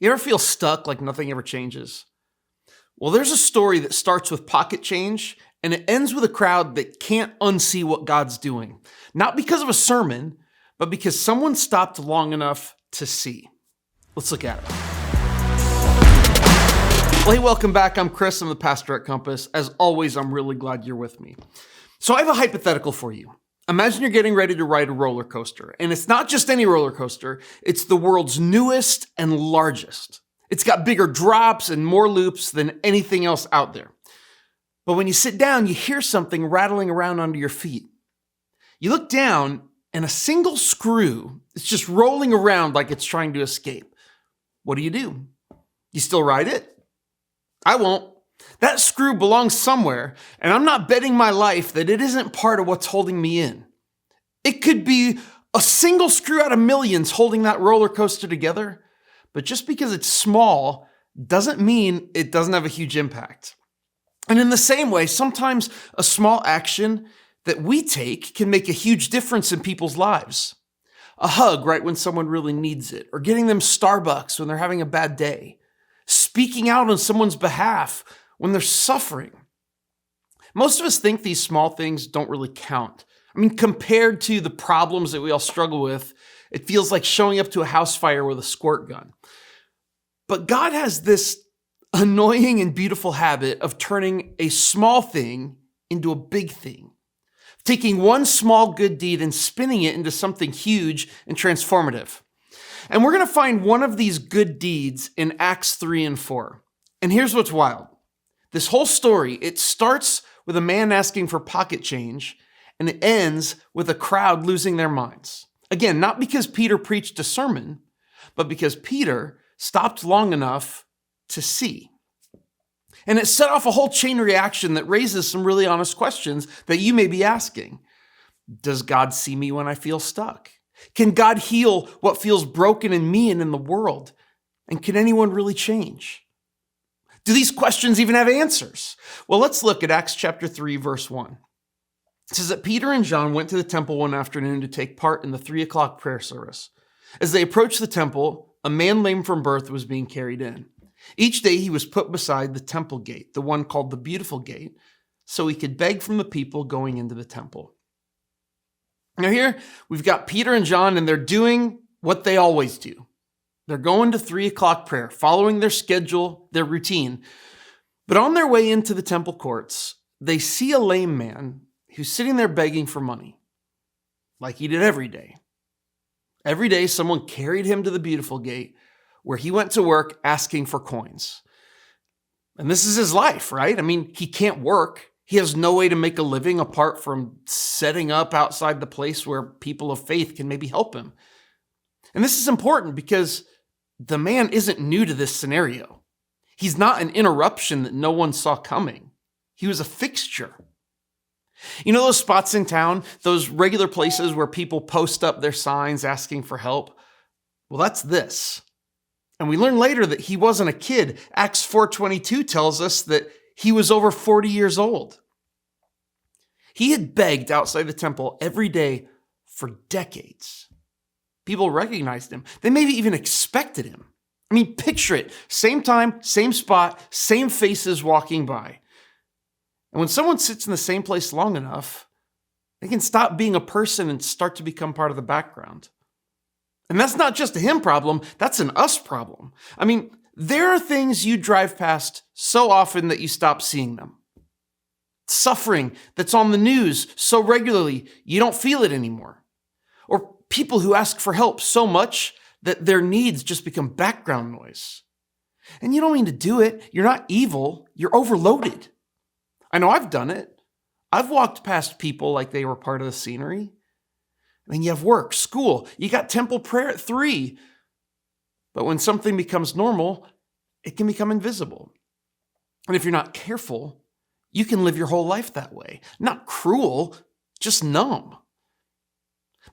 You ever feel stuck like nothing ever changes? Well, there's a story that starts with pocket change and it ends with a crowd that can't unsee what God's doing. Not because of a sermon, but because someone stopped long enough to see. Let's look at it. Well, hey, welcome back. I'm Chris. I'm the pastor at Compass. As always, I'm really glad you're with me. So I have a hypothetical for you. Imagine you're getting ready to ride a roller coaster, and it's not just any roller coaster, it's the world's newest and largest. It's got bigger drops and more loops than anything else out there. But when you sit down, you hear something rattling around under your feet. You look down, and a single screw is just rolling around like it's trying to escape. What do? You still ride it? I won't. That screw belongs somewhere, and I'm not betting my life that it isn't part of what's holding me in. It could be a single screw out of millions holding that roller coaster together, but just because it's small doesn't mean it doesn't have a huge impact. And in the same way, sometimes a small action that we take can make a huge difference in people's lives. A hug right when someone really needs it, or getting them Starbucks when they're having a bad day. Speaking out on someone's behalf when they're suffering. Most of us think these small things don't really count. I mean, compared to the problems that we all struggle with, it feels like showing up to a house fire with a squirt gun. But God has this annoying and beautiful habit of turning a small thing into a big thing. Taking one small good deed and spinning it into something huge and transformative. And we're going to find one of these good deeds in Acts 3 and 4. And here's what's wild. This whole story, it starts with a man asking for pocket change, and it ends with a crowd losing their minds. Again, not because Peter preached a sermon, but because Peter stopped long enough to see. And it set off a whole chain reaction that raises some really honest questions that you may be asking. Does God see me when I feel stuck? Can God heal what feels broken in me and in the world? And can anyone really change? Do these questions even have answers? Well, let's look at Acts chapter 3, verse 1. It says that Peter and John went to the temple one afternoon to take part in the 3:00 prayer service. As they approached the temple, a man lame from birth was being carried in. Each day he was put beside the temple gate, the one called the Beautiful Gate, so he could beg from the people going into the temple. Now here, we've got Peter and John, and they're doing what they always do. They're going to 3:00 prayer, following their schedule, their routine. But on their way into the temple courts, they see a lame man who's sitting there begging for money, like he did every day. Every day, someone carried him to the Beautiful Gate, where he went to work asking for coins. And this is his life, right? I mean, he can't work. He has no way to make a living apart from setting up outside the place where people of faith can maybe help him. And this is important because the man isn't new to this scenario. He's not an interruption that no one saw coming. He was a fixture. You know those spots in town, those regular places where people post up their signs asking for help? Well, that's this. And we learn later that he wasn't a kid. Acts 4:22 tells us that he was over 40 years old. He had begged outside the temple every day for decades. People recognized him. They maybe even expected him. I mean, picture it. Same time, same spot, same faces walking by. And when someone sits in the same place long enough, they can stop being a person and start to become part of the background. And that's not just a him problem, that's an us problem. I mean, there are things you drive past so often that you stop seeing them. Suffering that's on the news so regularly, you don't feel it anymore. Or people who ask for help so much that their needs just become background noise. And you don't mean to do it. You're not evil. You're overloaded. I know I've done it. I've walked past people like they were part of the scenery. I mean, you have work, school, you got temple prayer at 3. But when something becomes normal, it can become invisible. And if you're not careful, you can live your whole life that way. Not cruel, just numb.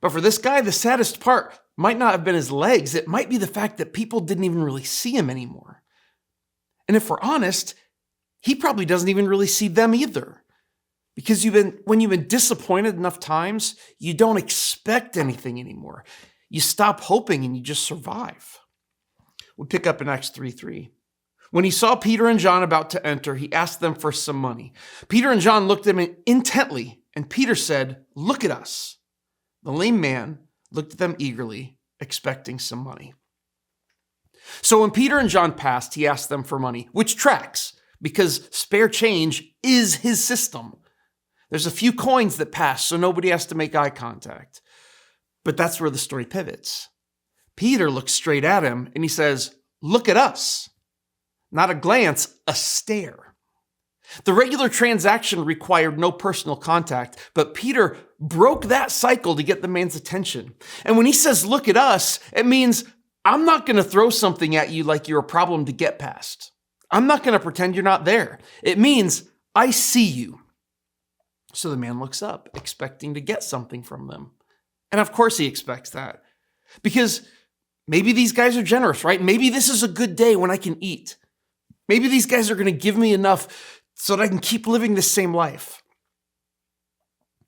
But for this guy, the saddest part might not have been his legs. It might be the fact that people didn't even really see him anymore. And if we're honest, he probably doesn't even really see them either. Because when you've been disappointed enough times, you don't expect anything anymore. You stop hoping and you just survive. We pick up in Acts 3:3. When he saw Peter and John about to enter, he asked them for some money. Peter and John looked at him intently, and Peter said, "Look at us." The lame man looked at them eagerly, expecting some money. So when Peter and John passed, he asked them for money, which tracks, because spare change is his system. There's a few coins that pass, so nobody has to make eye contact. But that's where the story pivots. Peter looks straight at him, and he says, "Look at us." Not a glance, a stare. The regular transaction required no personal contact, but Peter broke that cycle to get the man's attention. And when he says, "Look at us," it means I'm not going to throw something at you like you're a problem to get past. I'm not going to pretend you're not there. It means I see you. So the man looks up, expecting to get something from them. And of course he expects that. Because maybe these guys are generous, right? Maybe this is a good day when I can eat. Maybe these guys are going to give me enough so that I can keep living this same life.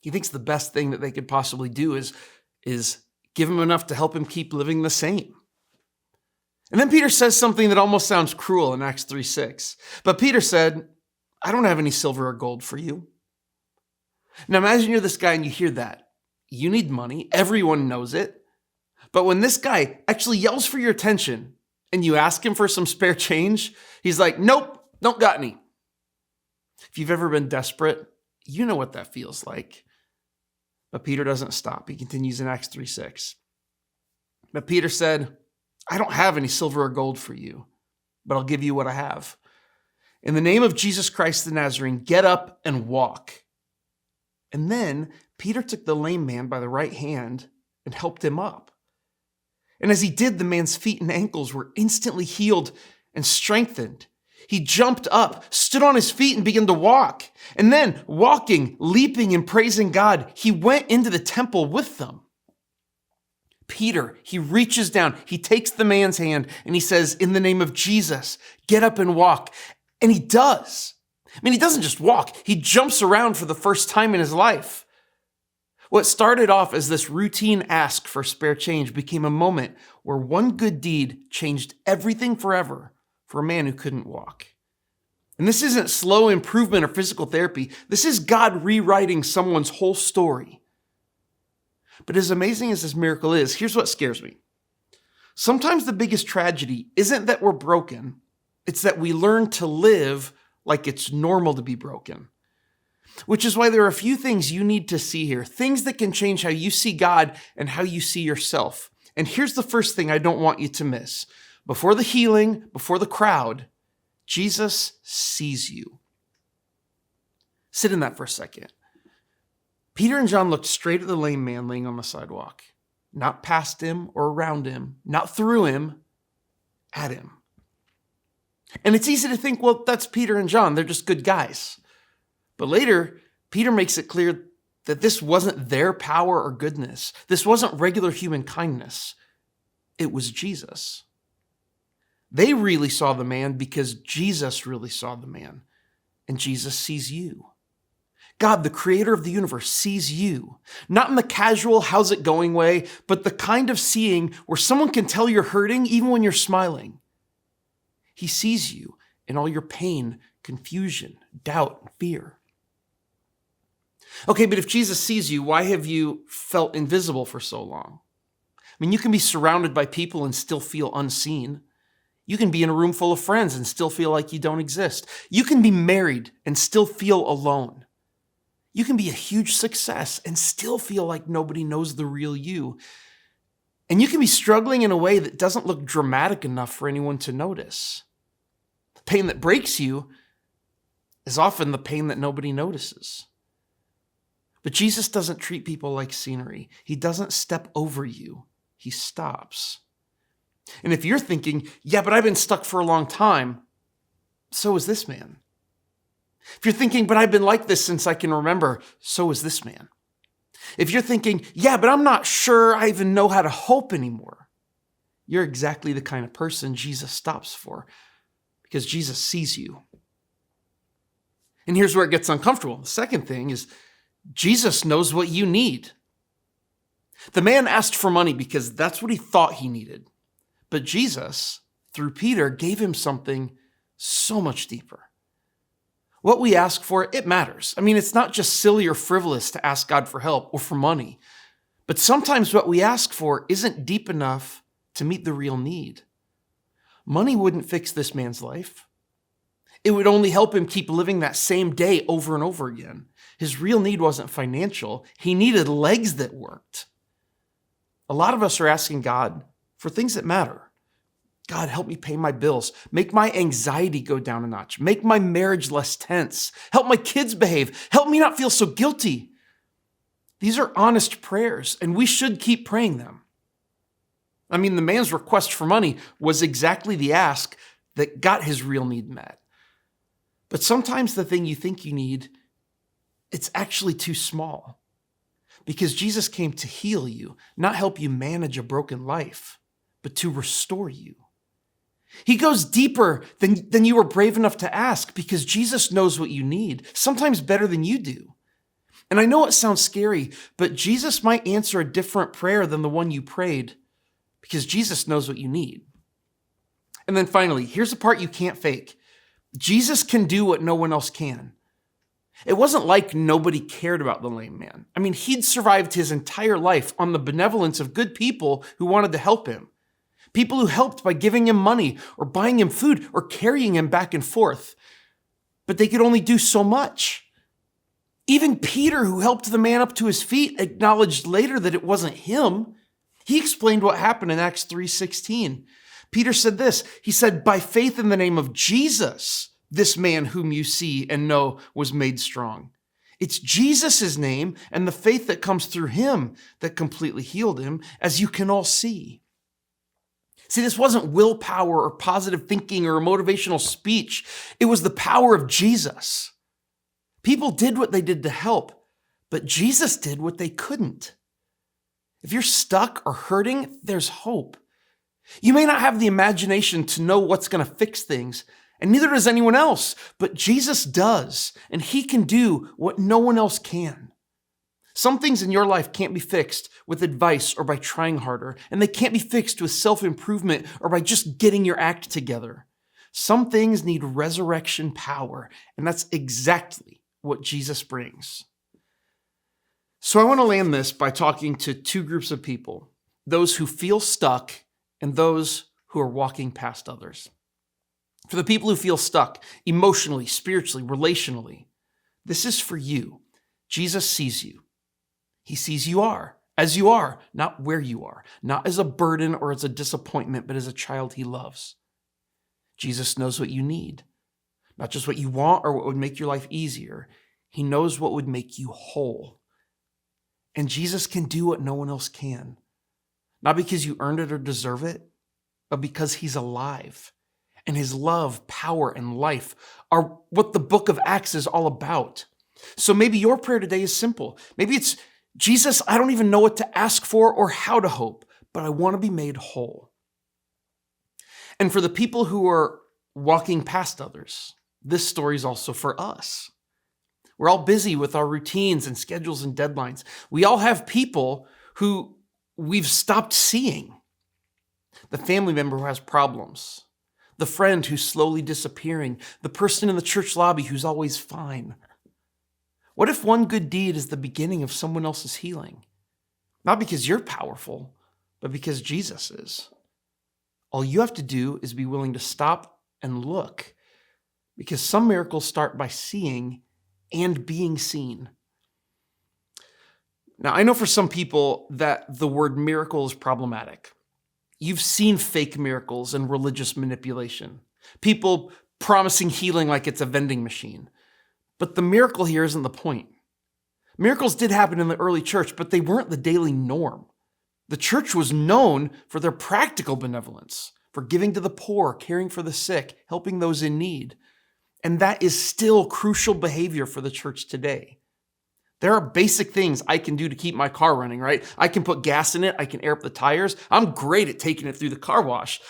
He thinks the best thing that they could possibly do is give him enough to help him keep living the same. And then Peter says something that almost sounds cruel in Acts 3:6. But Peter said, "I don't have any silver or gold for you." Now imagine you're this guy and you hear that. You need money. Everyone knows it. But when this guy actually yells for your attention and you ask him for some spare change, he's like, "Nope, don't got any." If you've ever been desperate, you know what that feels like. But Peter doesn't stop. He continues in Acts 3:6. But Peter said, "I don't have any silver or gold for you, but I'll give you what I have. In the name of Jesus Christ the Nazarene, get up and walk." And then Peter took the lame man by the right hand and helped him up. And as he did, the man's feet and ankles were instantly healed and strengthened. He jumped up, stood on his feet, and began to walk. And then, walking, leaping, and praising God, he went into the temple with them. Peter, he reaches down, he takes the man's hand, and he says, "In the name of Jesus, get up and walk." And he does. I mean, he doesn't just walk, he jumps around for the first time in his life. What started off as this routine ask for spare change became a moment where one good deed changed everything forever for a man who couldn't walk. And this isn't slow improvement or physical therapy. This is God rewriting someone's whole story. But as amazing as this miracle is, here's what scares me. Sometimes the biggest tragedy isn't that we're broken. It's that we learn to live like it's normal to be broken. Which is why there are a few things you need to see here. Things that can change how you see God and how you see yourself. And here's the first thing I don't want you to miss. Before the healing, before the crowd, Jesus sees you. Sit in that for a second. Peter and John looked straight at the lame man laying on the sidewalk. Not past him or around him, not through him, at him. And it's easy to think, well, that's Peter and John. They're just good guys. But later, Peter makes it clear that this wasn't their power or goodness. This wasn't regular human kindness. It was Jesus. They really saw the man because Jesus really saw the man. And Jesus sees you. God, the creator of the universe, sees you. Not in the casual, how's it going way, but the kind of seeing where someone can tell you're hurting even when you're smiling. He sees you in all your pain, confusion, doubt, and fear. Okay, but if Jesus sees you, why have you felt invisible for so long? I mean, you can be surrounded by people and still feel unseen. You can be in a room full of friends and still feel like you don't exist. You can be married and still feel alone. You can be a huge success and still feel like nobody knows the real you. And you can be struggling in a way that doesn't look dramatic enough for anyone to notice. The pain that breaks you is often the pain that nobody notices. But Jesus doesn't treat people like scenery. He doesn't step over you. He stops. And if you're thinking, yeah, but I've been stuck for a long time, so is this man. If you're thinking, but I've been like this since I can remember, so is this man. If you're thinking, yeah, but I'm not sure I even know how to hope anymore, you're exactly the kind of person Jesus stops for, because Jesus sees you. And here's where it gets uncomfortable. The second thing is Jesus knows what you need. The man asked for money because that's what he thought he needed. But Jesus through Peter, gave him something so much deeper. What we ask for, it matters. I mean, it's not just silly or frivolous to ask God for help or for money, but sometimes what we ask for isn't deep enough to meet the real need. Money wouldn't fix this man's life. It would only help him keep living that same day over and over again. His real need wasn't financial. He needed legs that worked. A lot of us are asking God for things that matter. God, help me pay my bills. Make my anxiety go down a notch. Make my marriage less tense. Help my kids behave. Help me not feel so guilty. These are honest prayers, and we should keep praying them. I mean, the man's request for money was exactly the ask that got his real need met. But sometimes the thing you think you need, it's actually too small. Because Jesus came to heal you, not help you manage a broken life, but to restore you. He goes deeper than you were brave enough to ask because Jesus knows what you need, sometimes better than you do. And I know it sounds scary, but Jesus might answer a different prayer than the one you prayed because Jesus knows what you need. And then finally, here's the part you can't fake. Jesus can do what no one else can. It wasn't like nobody cared about the lame man. I mean, he'd survived his entire life on the benevolence of good people who wanted to help him. People who helped by giving him money or buying him food or carrying him back and forth. But they could only do so much. Even Peter, who helped the man up to his feet, acknowledged later that it wasn't him. He explained what happened in Acts 3:16. Peter said this, he said, by faith in the name of Jesus, this man whom you see and know was made strong. It's Jesus' name and the faith that comes through him that completely healed him, as you can all see. See, this wasn't willpower or positive thinking or a motivational speech. It was the power of Jesus. People did what they did to help, but Jesus did what they couldn't. If you're stuck or hurting, there's hope. You may not have the imagination to know what's going to fix things, and neither does anyone else, but Jesus does, and he can do what no one else can. Some things in your life can't be fixed with advice or by trying harder, and they can't be fixed with self-improvement or by just getting your act together. Some things need resurrection power, and that's exactly what Jesus brings. So I want to land this by talking to two groups of people, those who feel stuck and those who are walking past others. For the people who feel stuck emotionally, spiritually, relationally, this is for you. Jesus sees you. He sees you as you are, not where you are, not as a burden or as a disappointment, but as a child he loves. Jesus knows what you need, not just what you want or what would make your life easier. He knows what would make you whole. And Jesus can do what no one else can, not because you earned it or deserve it, but because he's alive. And his love, power, and life are what the book of Acts is all about. So maybe your prayer today is simple. Maybe it's, Jesus, I don't even know what to ask for or how to hope, but I want to be made whole. And for the people who are walking past others, this story is also for us. We're all busy with our routines and schedules and deadlines. We all have people who we've stopped seeing. The family member who has problems, the friend who's slowly disappearing, the person in the church lobby who's always fine. What if one good deed is the beginning of someone else's healing? Not because you're powerful, but because Jesus is. All you have to do is be willing to stop and look, because some miracles start by seeing and being seen. Now, I know for some people that the word miracle is problematic. You've seen fake miracles and religious manipulation. People promising healing like it's a vending machine. But the miracle here isn't the point. Miracles did happen in the early church, but they weren't the daily norm. The church was known for their practical benevolence, for giving to the poor, caring for the sick, helping those in need. And that is still crucial behavior for the church today. There are basic things I can do to keep my car running, right? I can put gas in it. I can air up the tires. I'm great at taking it through the car wash.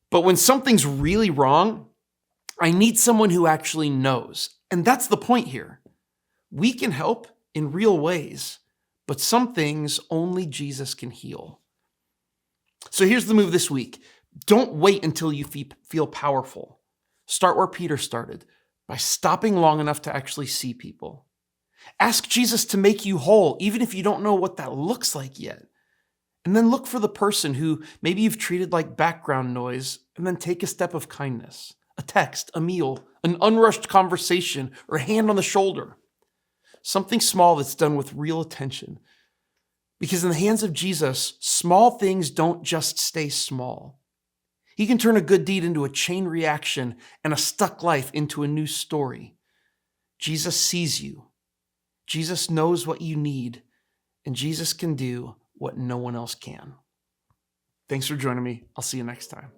But when something's really wrong, I need someone who actually knows. And that's the point here. We can help in real ways, but some things only Jesus can heal. So here's the move this week. Don't wait until you feel powerful. Start where Peter started, by stopping long enough to actually see people. Ask Jesus to make you whole, even if you don't know what that looks like yet. And then look for the person who maybe you've treated like background noise, and then take a step of kindness. A text, a meal, an unrushed conversation, or a hand on the shoulder. Something small that's done with real attention. Because in the hands of Jesus, small things don't just stay small. He can turn a good deed into a chain reaction and a stuck life into a new story. Jesus sees you. Jesus knows what you need, and Jesus can do what no one else can. Thanks for joining me. I'll see you next time.